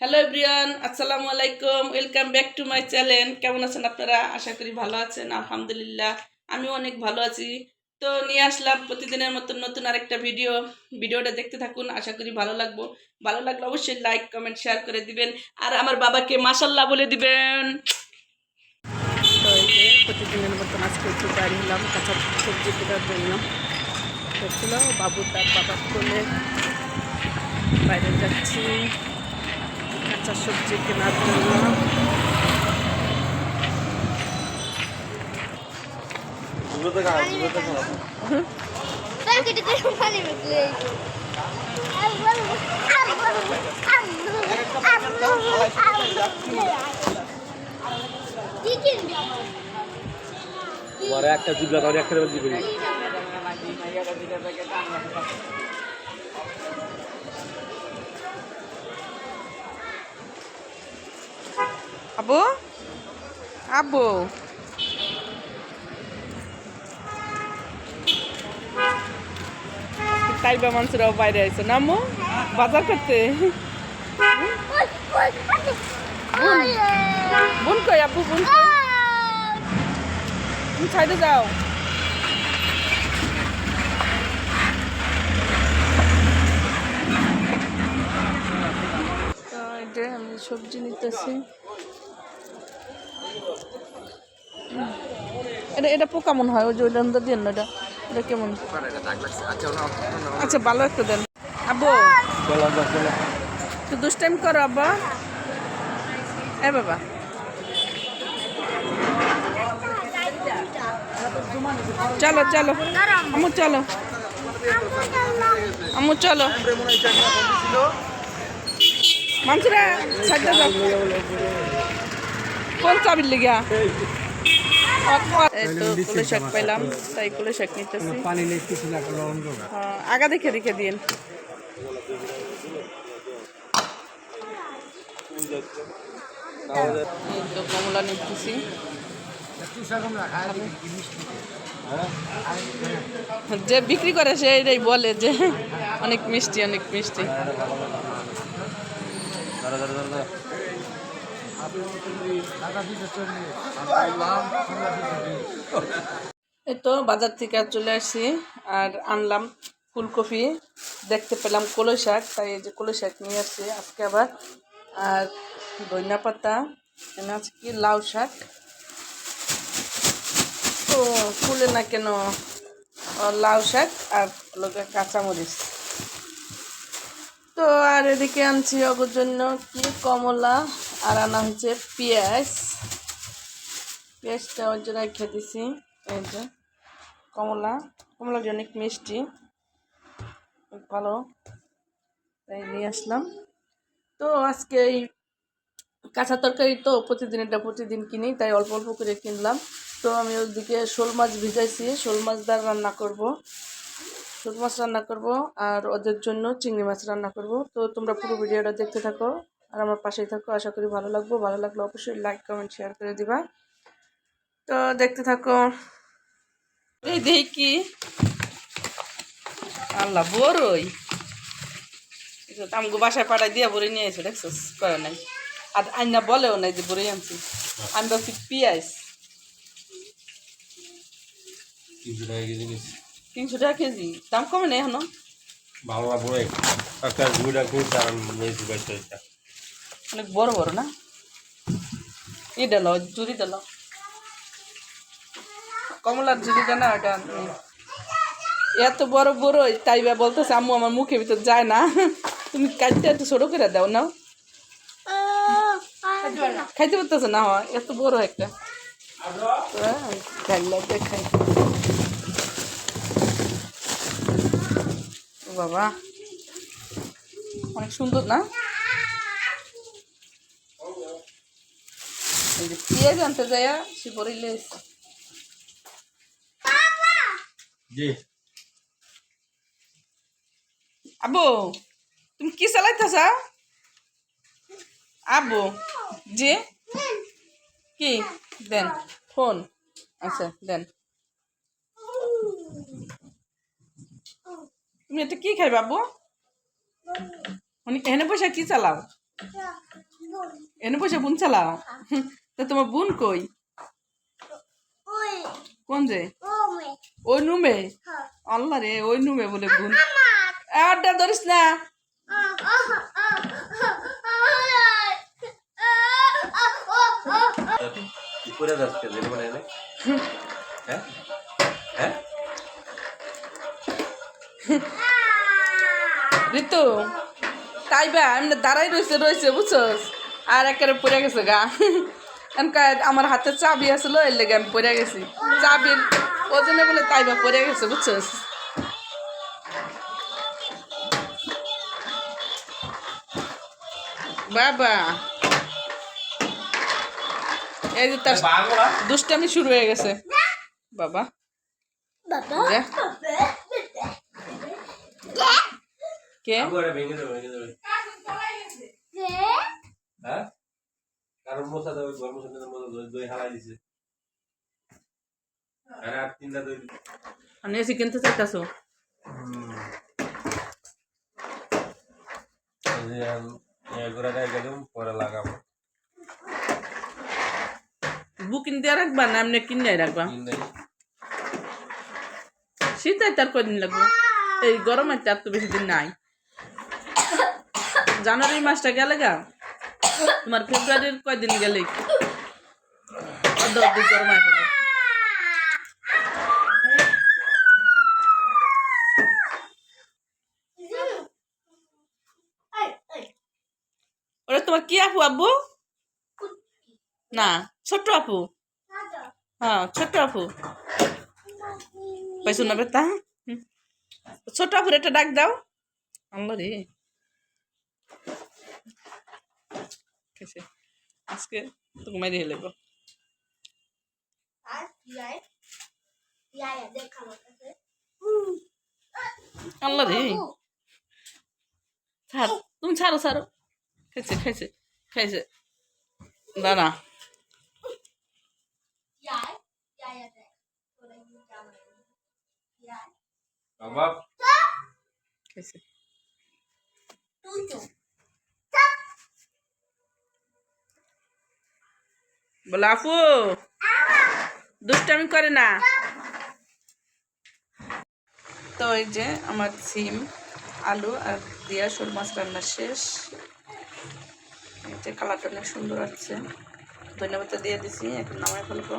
Hello everyone, আসসালামু আলাইকুম। Welcome back to my channel. কেমন আছেন আপনারা? আশা করি ভালো আছেন। আলহামদুলিল্লাহ আমিও অনেক ভালো আছি। তো নিয়ে আসলাম প্রতিদিনের মতন নতুন আরেকটা ভিডিওটা দেখতে থাকুন। আশা করি ভালো লাগলে অবশ্যই লাইক কমেন্ট শেয়ার করে দিবেন, আর আমার বাবাকে মাশাল্লাহ বলে দিবেন। তো এই যে প্রতিদিনের মতন আজকে একটু বাড়ি হলাম কাঁচা সবজি কেনার জন্য। হচ্ছিল বাবু তার বাবার কোলে বাইরে যাচ্ছি কাঁচা সবজি কেনার জন্য। একটা জিবলা ধরে একটা জিবলি আবু আবু তাইবা মানুষরাও বাইরে আইছে নামো বাজার করতে। বোন কই আপু? বোন তুমি সাইডে যাও। তো এটা আমি সবজি নিতেছি। এটা পোকা মনে হয়, ওই যে ওইটা দিয়ে না। এটা কেমন? আচ্ছা ভালো একটা দেন আব্বু। তো দুষ্টাইম করো আব্বা। এ বাবা চলো চলো আম্মু চলো, আম্মু চলো মানুষরা সাইডে যাও। কোন চাবির লিগা? এই তো কুলে শাক পাইলাম, তাই কুলে শাক নিতেছি। আগা দেখে রেখে দিন। তো কমলা নিতেছি। যে বিক্রি করে সে এটাই বলে যে অনেক মিষ্টি, অনেক মিষ্টি। এই তো বাজার থেকে চলে আসছি আর আনলাম ফুলকপি, দেখতে পেলাম কলই শাক, তাই এই যে কলই শাক নিয়ে আসছি আজকে আবার। আর ধনিয়া পাতা, আজকে লাউ শাক। তো ফুলে না কেন লাউ শাক আর কাঁচামরিচ। তো আর এদিকে আনছি ওর জন্য কি কমলা, আর আনা হচ্ছে পেঁয়াজটা ওর জন্য রেখে দিছি। এই যে কমলাটি অনেক মিষ্টি, ভালো, তাই নিয়ে আসলাম। তো আজকে এই কাঁচা তরকারি তো প্রতিদিন কিনি, তাই অল্প অল্প করে কিনলাম। তো আমি ওদিকে শোল মাছ ভিজাইছি, শোল মাছ দিয়ে রান্না করব, শোল মাছ রান্না করব আর ওদের জন্য চিংড়ি মাছ রান্না করব। তো তোমরা পুরো ভিডিওটা দেখতে থাকো আর আমার পাশেই থাকো। আশা করি ভালো লাগলে অবশ্যই লাইক কমেন্ট শেয়ার করে দিবা। তো দেখতে থাকো। এই দেখি আল্লাহ বড়ই আমগো বাসায় পাঠাই দিয়া বড়ই নিয়ে এসে দেখছিস করে নাই, আর আইনা বলেও নাই যে বড়ই আনছি। আমি বলছি পেঁয়াজ 300 টাকা কেজি, দাম কমে নেই এখনো। অনেক বড় বড় না? এটা লো জুড়িটা লো, কমলার জুড়িটা না ওটা। এত বড় বড়ই তাই বা বলতেছে আম্মু আমার মুখের ভিতর যায় না, তুমি কাটতে এত ছোট করে দাও না, খাইতে পারতেছে না। হয় এত বড় একটা দেখাই। ও বাবা অনেক সুন্দর না? এই যে পেঁয়াজ আনতে যায় সে বড়ইলে আব্বু তুমি কি চালাইতেছ? আব্বু জি কি দেন ফোন? আচ্ছা দেন। তুমি এটা কি খাইবা আব্বু? অনেক এখানে বসে কি চালাও? এনে বসে বুন চালাও তা তোমার বোন কই কোন যে ওই নুমে আল্লাহ রে ওই নুমে বলে বোন আড্ডা ধরিস না করে যাচ্ছে দিন মানে হ্যাঁ হ্যাঁ ঋতু তাই বা এমনি দাঁড়াই রয়েছে বুঝছস আর একেবারে পড়ে গেছে গা আমার হাতে চাবি আসলো এর লেগে আমি পড়ে গেছি চাবির ওজনে বলে তাই বা পড়ে গেছে বুঝছস বাবা এই যে তার দুষ্টামি শুরু হয়ে গেছে বাবা যা। কে ভেঙে দেবে হ্যাঁ কারণ মশা দেবে গরম মশাদের মতো দই হালাই দিছে আর আর তিনটা দই আমি এসে কিনতে চাইতাছো পরে লাগাবো বুকিং দিয়ে রাখবা না এমনি কিনে রাখবা শীতে তার কয়দিন লাগবে এই গরমে তার তো বেশি দিন নাই জানুয়ারি মাসটা গেলে গা তোমার ফেব্রুয়ারির কয়দিন গেলে গরমায় পড়বে ওরা তোমার কি আপু আব্বু না ছোট্ট আপু হ্যাঁ ছোট্ট আপু পাইছো না বেতা ছোট আপুর একটা ডাক দাও আল্লাহ রে আজকে তো ঘুমাই দিয়ে লাগবো আল্লাহ রে ছাড় তুমি ছাড়ো খাইছে দাঁড়া খাইছে বলে আপু দুষ্টামি করে না তো এই যে আমার সিম আলু আর দিয়া শোল মাছ রান্না শেষ এই যে কালারটা অনেক সুন্দর আছে ধন্যবাদ দিয়ে দিছি এখন নামায় ফেলবো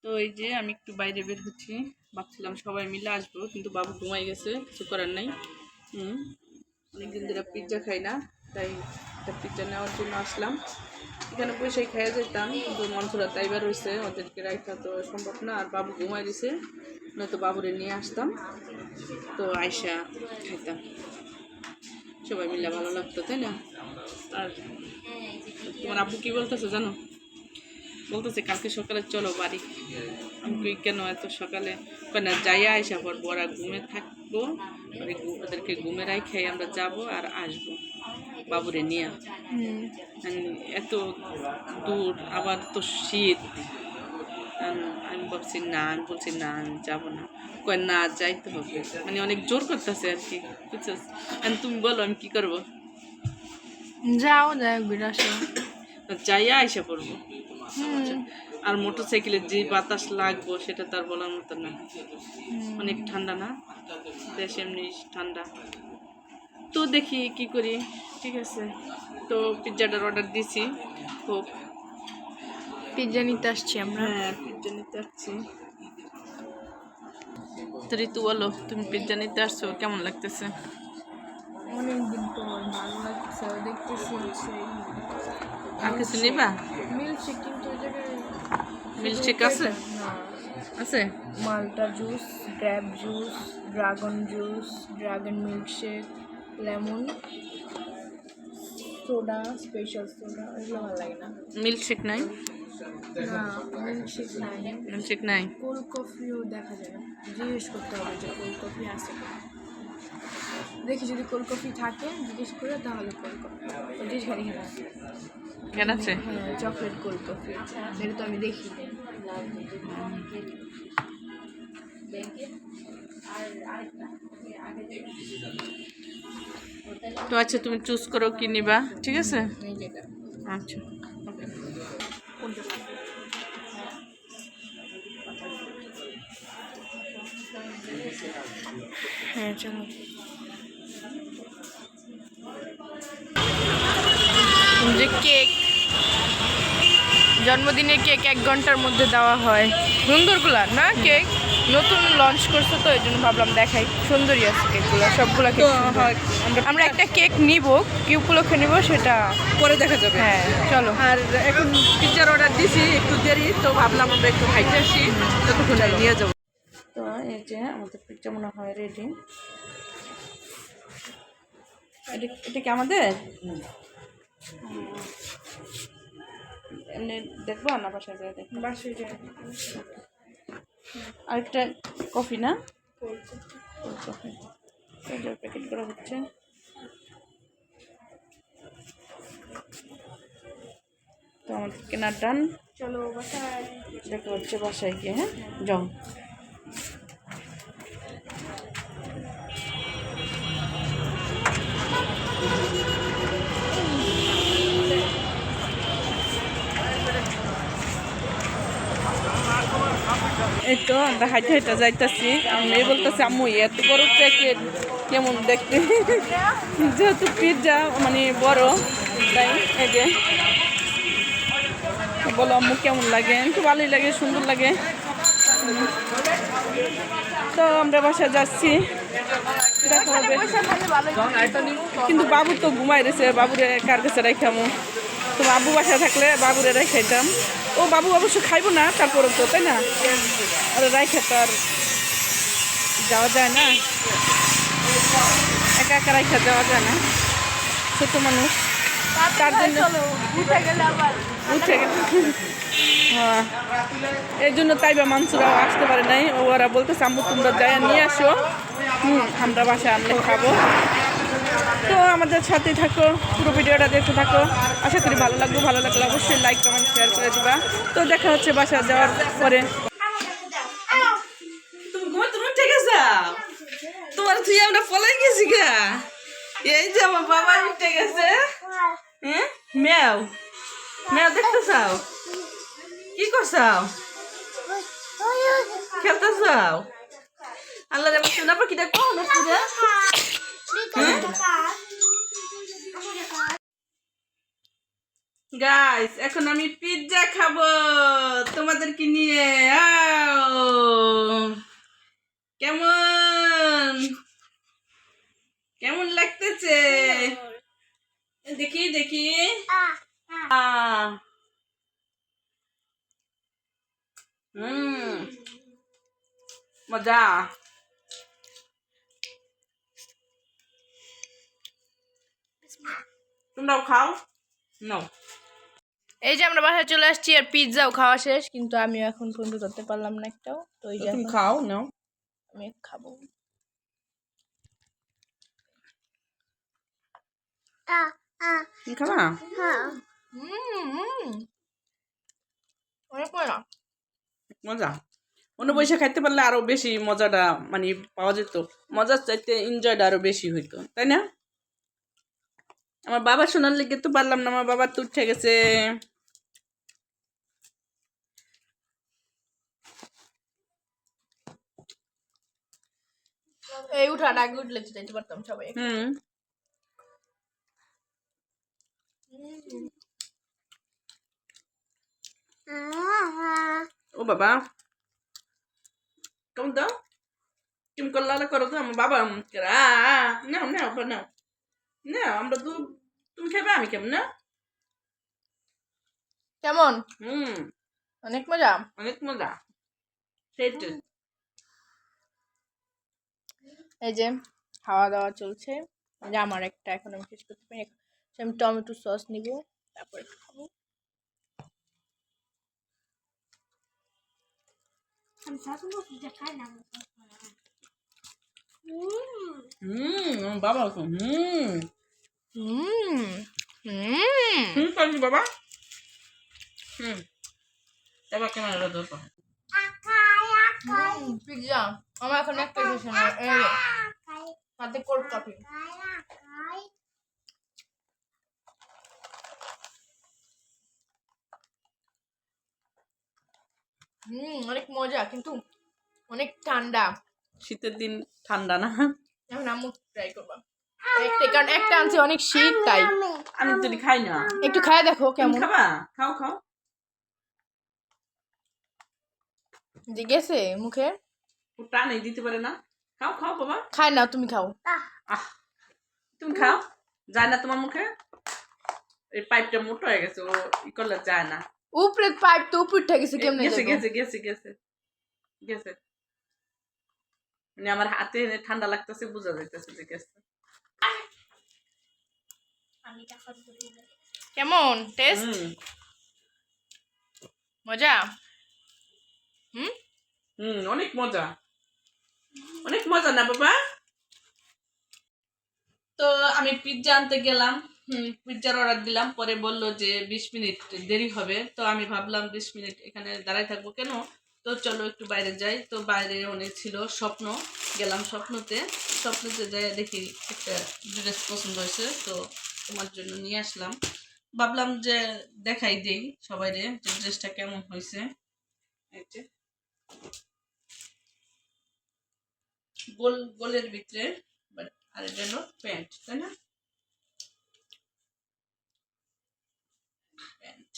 তো এই যে আমি একটু বাইরে বের হচ্ছি ভাবছিলাম সবাই মিলে আসবো কিন্তু বাবু ঘুমাই গেছে কিছু করার নাই অনেকদিন ধরে পিৎজা খাই না তাই একটা পিৎজা নেওয়ার জন্য আসলাম এখানে বসেই খাইয়া যেতাম কিন্তু মনসুরা তাইবার হয়েছে ওদেরকে রাখা তো সম্ভব না আর বাবু ঘুমাই দিছে নয়তো বাবুরে নিয়ে আসতাম তো আয়সা খাইতাম সবাই মিলে ভালো লাগতো তাই না আর তোমার আব্বু কি বলতেছে জানো বলতেছে কালকে সকালে চলো বাড়ি আমি কেন এত সকালে না যাইয়া আয়সা পড়বো ওরা ঘুমে থাকবো ওদেরকে ঘুমেরাই খেয়ে আমরা যাব আর আসবো বাবুরে নিয়ে এত দূর আবার তো শীত আমি বলছি না আমি যাবো না কয় না যাইতে হবে মানে অনেক জোর করতেছে আর কি বুঝছিস তুমি বলো আমি কি করবো যাও যাই বিরাসো যাইয়া আইসা পড়বো আর মোটরসাইকেলের যে বাতাস লাগবো সেটা তার বলার মতো না অনেক ঠান্ডা না দেশ এমনি ঠান্ডা তো দেখি কি করি ঠিক আছে তো পিৎজাটার অর্ডার দিছি হোক পিৎজা নিতে আসছি আমরা হ্যাঁ পিৎজা নিতে আসছি তো ঋতু বলো তুমি পিৎজা নিতে আসছো কেমন লাগতেছে অনেকদিন পর ভালো লাগছে দেখতেছি হচ্ছে আর কিছু নিবা মিল্কশেক কিন্তু ওই জায়গায় মিল্কশেক আছে আছে মাল্টা juice grape juice dragon milkshake lemon soda special soda এগুলো ভালো লাগে না মিল্কশেক নাই না মিল্কশেক নাই কোল্ড কফিও দেখা যায় না জিজ্ঞেস করতে হবে যে কোল্ড কফি আছে দেখি যদি কোল্ড কফি থাকে জিজ্ঞেস করে তাহলে কোল্ড কফি জিজ্ঞেস খালি কেন আছে হ্যাঁ চকলেট কোল্ড কফি সেটা তো আমি দেখি তো আচ্ছা তুমি চুজ করো কি নিবা, ঠিক আছে? এই যেটা আচ্ছা ওকে। কোনটা হ্যাঁ চলো যে কেক জন্মদিনের কেক 1 ঘন্টার মধ্যে দেওয়া হয়। সুন্দরগুলা না কেক নতুন লঞ্চ করছে তো এই জন্য ভাবলাম দেখাই। সুন্দরই আছে কেকগুলো, সবগুলো কেক তো সুন্দর। হয় আমরা একটা কেক নিব, কি উপলক্ষে নিব সেটা পরে দেখা যাবে। হ্যাঁ চলো। আর এখন পিৎজার অর্ডার দিছি, একটু দেরি, তো ভাবলাম আমরা একটু খাইতে আসি, ততক্ষণ নিয়ে যাবো। তো এই যে আমাদের পিৎজা মনে হয় রেডি। এটা কি আমাদের এমনি দেখবো না, বাসায় যায় দেখবো। বাসে যাই আরেকটা কফি না, কফি প্যাকেট করা হচ্ছে। তো আমাদের কেনার ডান, চলো বাসায়। দেখা হচ্ছে বাসায় গিয়ে। হ্যাঁ যাও। এই তো আমরা হাইটে হাইটে যাইতেছি। আমি বলতেছি আম্মু এত বড় প্যাকেট কেমন দেখতে, যেহেতু পিৎজা মানে বড় তাই। এই যে বলো আম্মু কেমন লাগে? একটু ভালোই লাগে, সুন্দর লাগে। তো আমরা বাসায় যাচ্ছি, দেখা হবে। কিন্তু বাবু তো ঘুমাই রয়েছে, বাবুরে কার কাছে রাখামো? তো বাবু বাসায় থাকলে বাবুরে রাখাইতাম। ও বাবু অবশ্য খাইবো না, তারপরে তো তাই না, আর রাখা তো আর যাওয়া যায় না, একা একা রাখা যাওয়া যায় না, ছোট মানুষ। তার জন্য উঠে গেল। হ্যাঁ এই জন্য তাইবা মানসুরাও আসতে পারে নাই। ওরা বলতেছে আম্মু তোমরা যাই নিয়ে আসো, আমরা বাসায় আনলে খাবো। তো আমাদের সাথে থাকো, পুরো ভিডিওটা দেখতে থাকো, আশা করি ভালো লাগবে। ভালো লাগলে অবশ্যই লাইক কমেন্ট শেয়ার করে দিবা। তো দেখা হচ্ছে বাসায় যাওয়ার পরে। তুমি ঘুমে তুমি ঠিক আছে, তোমার তুই আমরা পলাই গেছি গা। এই যে আমার বাবা উঠে গেছে। হ্যাঁ ম্যাও ম্যাও দেখতে চাও? কি করছাও? খেলতে চাও? আল্লাহ রে শোনা পাখি দেখো না পুরা। গাইস এখন আমি পিৎজা খাবো তোমাদেরকে নিয়ে। আও কেমন কেমন লাগতেছে দেখি দেখি। মজা। তোমরাও খাও নাও। এই যে আমরা বাসায় চলে আসছি আর পিৎজাও খাওয়া শেষ, কিন্তু আমি এখন পর্যন্ত করতে পারলাম না একটাও। তো এই যে তুমি এখন খাও নাও। আমি খাবো। তুমি খাবা? অনেক মজা। মজা। অন্য পয়সা খাইতে পারলে আরো বেশি মজাটা মানে পাওয়া যেত, মজার চাইতে এনজয়টা আরো বেশি হইতো, তাই না? আমার বাবা শোনার লেগে তো পারলাম না, আমার বাবা তো উঠে গেছে। এই উঠাটা আগে উঠলে যেতে পারতাম সবাই। ও বাবা কেমন দাও, কেমন করলা করো তো আমার বাবা। নাও নাও নাও নাও, আমরা তো তুমি খাবে আমি কেমন না। কেমন? অনেক মজা। অনেক মজা সেইটা। এই যে খাওয়া দাওয়া চলছে, যে আমার একটা এখন আমি শেষ করতে পারি। আমি টমেটো সস নিব, তারপরে খাবো। বাবা তো পারবি বাবা। এবার কেমন দোষ পিৎজা আমার এখন একটা কিছু না, এই সাথে কোল্ড কফি। অনেক মজা কিন্তু অনেক ঠান্ডা। শীতের দিন ঠান্ডা না। এখন আম্মু ট্রাই করবা একটা, কারণ একটা আনছে অনেক শীত তাই। আমি তো খাই না। একটু খায় দেখো কেমন কেমন। খাবা? খাও খাও। গেছে মুখে? টানেই দিতে পারে না। খাও খাও বাবা। খায় না, তুমি খাও। আহ তুমি খাও। যায় না তোমার মুখে? এই পাইপটা মোটা হয়ে গেছে, ও ই করলে যায় না। উপরে পাইপ তো উপর উঠে গেছে, কেমনে গেছে যাবো? গেছে গেছে গেছে গেছে। মানে আমার হাতে ঠান্ডা লাগতেছে, বোঝা যাইতেছে যে গেছে। কেমন টেস্ট? মজা? অনেক মজা, অনেক মজা না বাবা? তো আমি পিৎজা আনতে গেলাম, পিৎজার অর্ডার দিলাম, পরে বললো যে 20 মিনিট দেরি হবে। তো আমি ভাবলাম 20 মিনিট এখানে দাঁড়ায় থাকবো কেন, তো চলো একটু বাইরে যাই। তো বাইরে অনেক ছিল স্বপ্ন, গেলাম স্বপ্নতে। স্বপ্নতে যাই দেখি একটা ড্রেস পছন্দ হয়েছে, তো তোমার জন্য নিয়ে আসলাম। ভাবলাম যে দেখাই দেই সবাইরে যে ড্রেসটা কেমন হয়েছে। এই যে গোল গোলের ভিতরে, বাট আর এটা হলো প্যান্ট, তাই না? Pant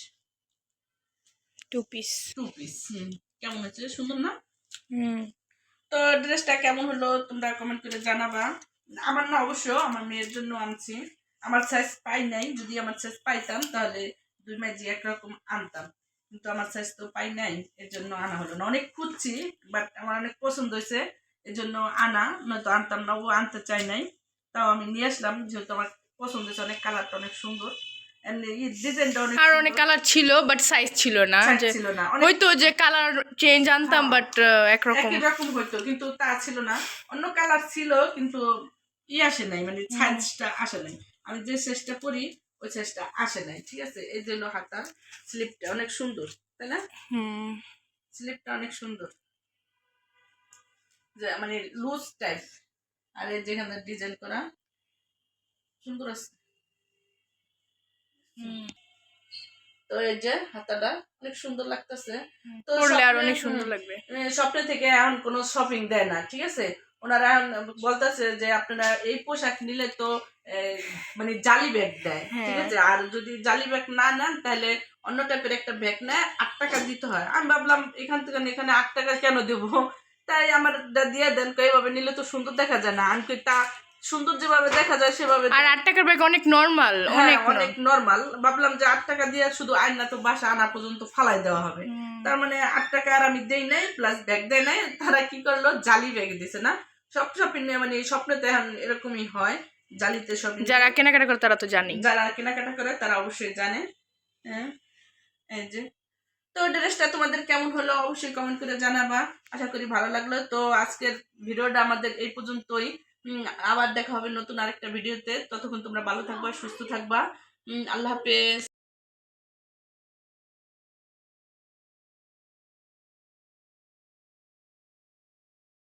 two piece. কেমন হচ্ছে? সুন্দর না? তো ড্রেসটা কেমন হলো তোমরা কমেন্ট করে জানাবা। আমার না, অবশ্য আমার মেয়ের জন্য আনছি। আমার সাইজ পাই নাই, যদি আমার সাইজ পাইতাম তাহলে দুই মাইজি একরকম আনতাম, কিন্তু আমার সাইজ তো পাই নাই, এর জন্য আনা হলো না। অনেক খুঁজছি, বাট আমার অনেক পছন্দ হয়েছে, এর জন্য আনা, নয়তো আনতাম না। ও আনতে চাই নাই, তাও আমি নিয়ে আসলাম, যেহেতু আমার পছন্দ হয়েছে। অনেক কালারটা অনেক সুন্দর, ডিজাইনটা অনেক আর সুন্দর। অনেক কালার ছিল বাট সাইজ ছিল না, Size যে ছিল না, হয়তো যে কালার চেঞ্জ আনতাম বাট একরকম। একই রকম হইতো, কিন্তু তা ছিল না। অন্য কালার ছিল, কিন্তু আসে নাই, মানে সাইজটা আসে নাই। আমি যে সাইজটা পরি ওই সাইজটা আসে নাই, ঠিক আছে? এই জন্য হাতার স্লিপটা অনেক সুন্দর, তাই না? স্লিপটা অনেক সুন্দর, যে মানে লুজ টাইপ, আর এই যেখানে ডিজাইন করা সুন্দর আছে। তো এই যে হাতাটা অনেক সুন্দর লাগতেছে। তো পরলে আর অনেক সুন্দর লাগবে। স্বপ্নে থেকে এখন কোনো শপিং দেয় না, ঠিক আছে? ওনারা এখন বলতেছে যে আপনারা এই পোশাক নিলে তো মানে জালি ব্যাগ দেয়, ঠিক আছে? আর যদি জালি ব্যাগ না নেন তাহলে অন্য টাইপের একটা ব্যাগ নেয়, 8 টাকা দিতে হয়। আমি ভাবলাম এখান থেকে এখানে 8 টাকা কেন দেবো, তাই আমার দিয়ে দেন, এইভাবে নিলে তো সুন্দর দেখা যায় না। আমি কই তা সুন্দর যেভাবে দেখা যায় সেভাবে। আর 8 টাকার ব্যাগ অনেক নরমাল, অনেক নরমাল। ভাবলাম যে 8 টাকা দিয়ে শুধু আয়না তো বাসা আনা পর্যন্ত ফালাই দেওয়া হবে, তার মানে 8 টাকা আর আমি দেই নাই, প্লাস ব্যাগ দেয় নাই। তারা কি করলো, জালি ব্যাগ দিছে। না সব শপিং মানে স্বপ্নেতে এখন এরকমই হয়, জালিতে শপিং। যারা কেনাকাটা করে তারা তো জানি, যারা কেনাকাটা করে তারা অবশ্যই জানে। হ্যাঁ, এই যে। তো ড্রেসটা তোমাদের কেমন হলো অবশ্যই কমেন্ট করে জানাবা, আশা করি ভালো লাগলো। তো আজকের ভিডিওটা আমাদের এই পর্যন্তই। আবার দেখা হবে নতুন আরেকটা ভিডিওতে। ততক্ষণ তোমরা ভালো থাকবা, সুস্থ থাকবা। আল্লাহ হাফেজ।